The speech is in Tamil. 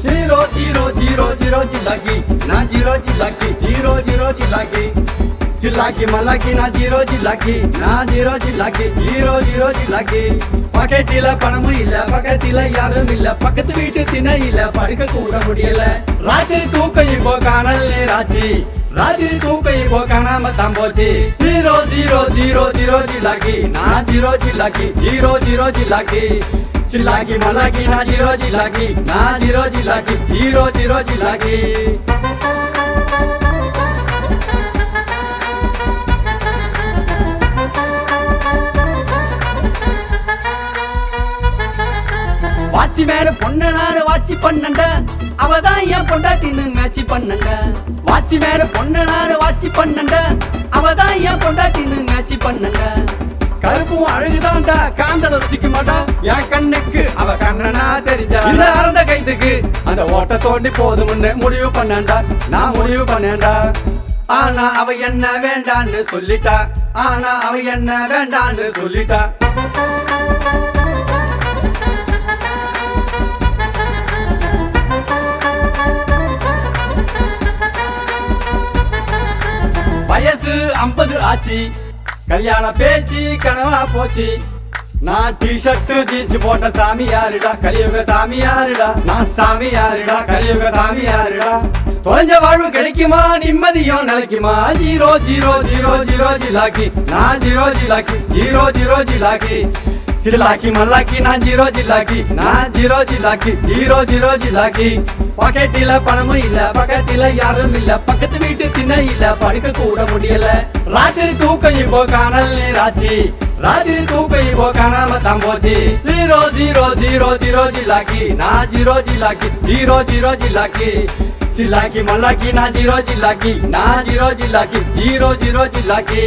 zero jilagi na zero jilagi jilagi malagi na zero jilagi பக்கத்தில பணமும் இல்ல பக்கத்தில யாரும் இல்ல பக்கத்து வீட்டு திணை இல்ல படுக்க கூட முடியல ராத்திரி தூக்கம் இப்போ காணல் நேராச்சு ராத்திரி தூக்கம் இப்போ காணாம தான் போச்சு ஜீரோ ஜிலாகி நான் ஜீரோ ஜிலாகி சில்லாகி மலாகி நான் ஜீரோ ஜிலாகி ஜீரோ ஜிலாகி வாட்சி மேல பொண்ணு நானு வாட்சி பண்ணண்ட அவதான் என் பொண்டாட்டின்னு மேட்சி பண்ணண்ட வாட்சி மேல பொண்ணு நானு வாட்சி பண்ணண்ட அவதான் என் பொண்டாட்டின்னு மேட்சி பண்ணண்ட கருப்பும் அழகுதான்டா காந்தல ருசிக்க மாட்டா என் கண்ணுக்கு அவ கண்ணனா தெரிஞ்சா இந்த அறந்த கைதுக்கு அந்த ஓட்ட தோண்டி போதும்னு முடிவு பண்ணண்டா நான் முடிவு பண்ணேன்டா ஆனா அவ என்ன வேண்டான்னு சொல்லிட்டா வயசு 50 ஆச்சு கல்யாண பேச்சு கனவா போச்சு நான் டி-ஷர்ட் ஜீன்ஸ் போட்ட சாமியாருடா கலியுக சாமியாருடா நான் சாமியாருடா கலியுக சாமியாருடா தொலைஞ்ச வாழ்வு கிடைக்குமா நிம்மதியும் நிலைக்குமா ஜீரோ ஜிலாகி நான் ஜீரோ ஜிலாகி சில்லாக்கி மல்லாக்கி நான் ஜீரோ ஜிலாகி பாக்கெட்டில பணமும் இல்ல பக்கத்தில யாரும் இல்ல பக்கத்து வீட்டு திணை இல்ல படுக்க கூட முடியல ராத்திரி தூக்கம் இப்போ காணல் நேராச்சு ராத்திரி தூக்கம் இப்போ காணாம தான் போச்சு ஜீரோ ஜிலாகி நான் ஜீரோ ஜிலாகி சில்லாக்கி மல்லாக்கி நான் ஜீரோ ஜிலாகி ஜீரோ ஜிலாகி